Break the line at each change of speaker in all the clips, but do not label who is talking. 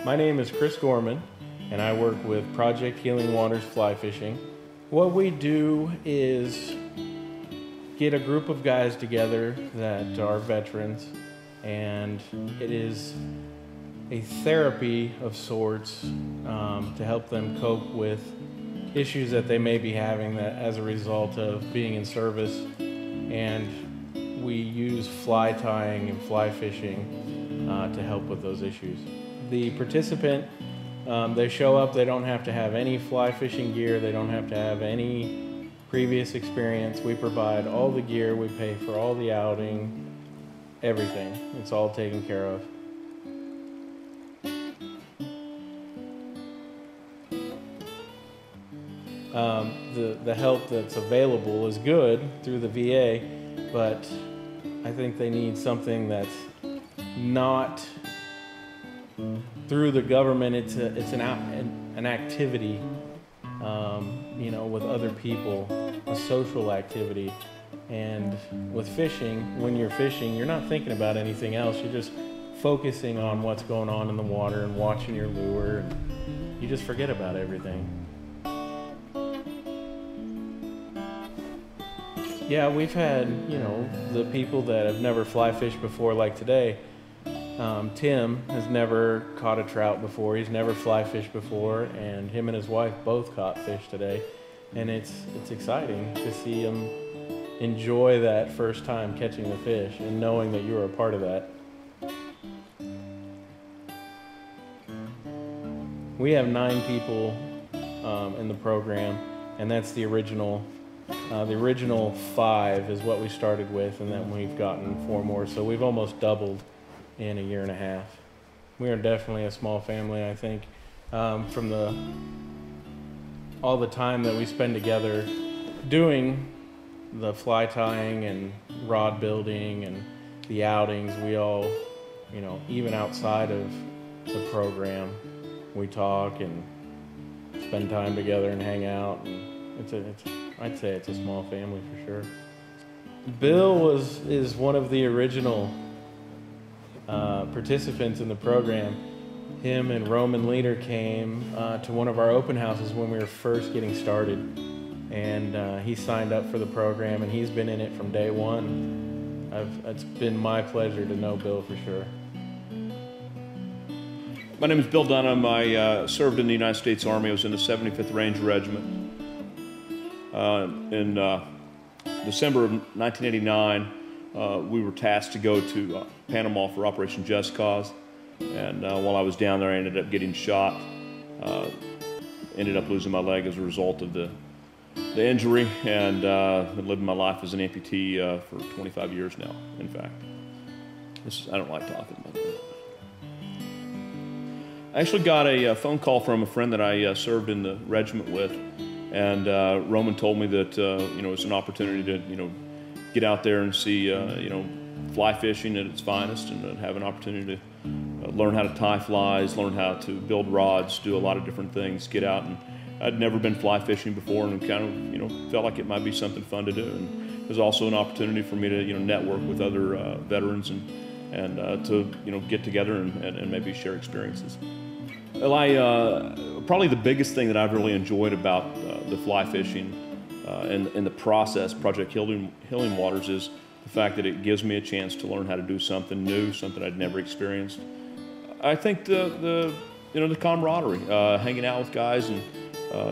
My name is Chris Gorman, and I work with Project Healing Waters Fly Fishing. What we do is get a group of guys together that are veterans, and it is a therapy of sorts to help them cope with issues that they may be having that as a result of being in service. And we use fly tying and fly fishing to help with those issues. The participant, they show up, they don't have to have any fly fishing gear, they don't have to have any previous experience. We provide all the gear, we pay for all the outing, everything. It's all taken care of. The help that's available is good through the VA, but I think they need something that's not through the government. It's an activity, you know, with other people, a social activity. And with fishing, when you're fishing, you're not thinking about anything else. You're just focusing on what's going on in the water and watching your lure. And you just forget about everything. Yeah, we've had, you know, the people that have never fly fished before, like today. Tim has never caught a trout before. He's never fly fished before, and him and his wife both caught fish today. And it's exciting to see him enjoy that first time catching the fish and knowing that you were a part of that. We have 9 people in the program, and that's the original. The original 5 is what we started with, and then we've gotten 4 more. So we've almost doubled in a year and a half. We are definitely a small family, I think. From all the time that we spend together doing the fly tying and rod building and the outings, we all, you know, even outside of the program, we talk and spend time together and hang out. And I'd say it's a small family for sure. Bill is one of the original participants in the program. Him and Roman Leader came to one of our open houses when we were first getting started, and he signed up for the program, and he's been in it from day one. It's been my pleasure to know Bill for sure.
My name is Bill Dunham. I served in the United States Army. I was in the 75th Ranger Regiment. In December of 1989, we were tasked to go to Panama for Operation Just Cause, and while I was down there, I ended up getting shot. Ended up losing my leg as a result of the injury, and been living my life as an amputee for 25 years now, in fact. I don't like talking about that. I actually got a phone call from a friend that I served in the regiment with, and Roman told me that you know, it's an opportunity to, you know, get out there and see you know, fly fishing at its finest, and have an opportunity to learn how to tie flies, learn how to build rods, do a lot of different things, get out. And I'd never been fly fishing before, and kind of, you know, felt like it might be something fun to do. And it was also an opportunity for me to, you know, network with other veterans and to, you know, get together and maybe share experiences. Well, probably the biggest thing that I've really enjoyed about the fly fishing and the process, Project Healing Waters, is the fact that it gives me a chance to learn how to do something new, something I'd never experienced. I think the you know, the camaraderie, hanging out with guys and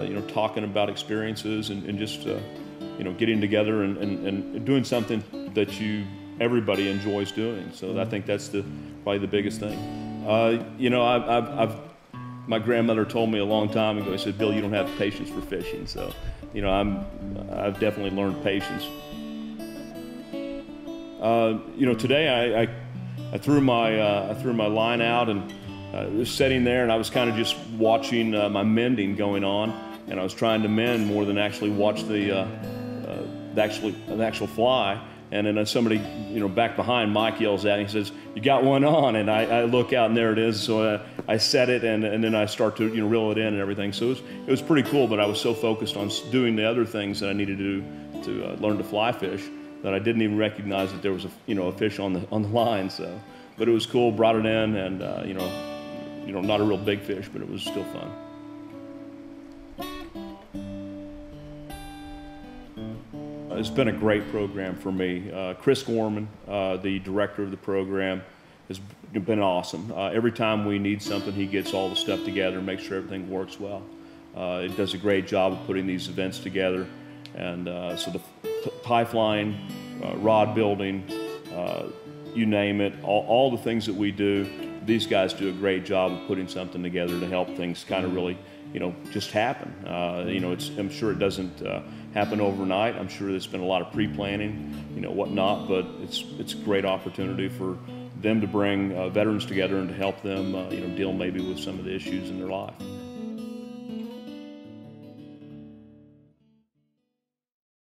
you know, talking about experiences and just you know, getting together and doing something that everybody enjoys doing. So I think that's probably the biggest thing. You know, my grandmother told me a long time ago, she said, "Bill, you don't have patience for fishing." So, you know, I've definitely learned patience. You know, today I threw my line out and was sitting there, and I was kind of just watching my mending going on, and I was trying to mend more than actually watch the actual fly. And then somebody, you know, back behind, Mike yells at me, he says, "You got one on?" And I look out, and there it is. So I set it, and then I start to, you know, reel it in and everything. So it was pretty cool, but I was so focused on doing the other things that I needed to do to learn to fly fish that I didn't even recognize that there was a fish on the line. So, but it was cool. Brought it in, and you know, you know, not a real big fish, but it was still fun. It's been a great program for me. Chris Gorman, the director of the program, has been awesome. Every time we need something, he gets all the stuff together and makes sure everything works well. It does a great job of putting these events together. And so the pipeline, rod building, you name it, all the things that we do, these guys do a great job of putting something together to help things kind of really, you know, just happen. You know, I'm sure it doesn't happen overnight. I'm sure there's been a lot of pre-planning, you know, whatnot, but it's a great opportunity for them to bring veterans together and to help them, you know, deal maybe with some of the issues in their life.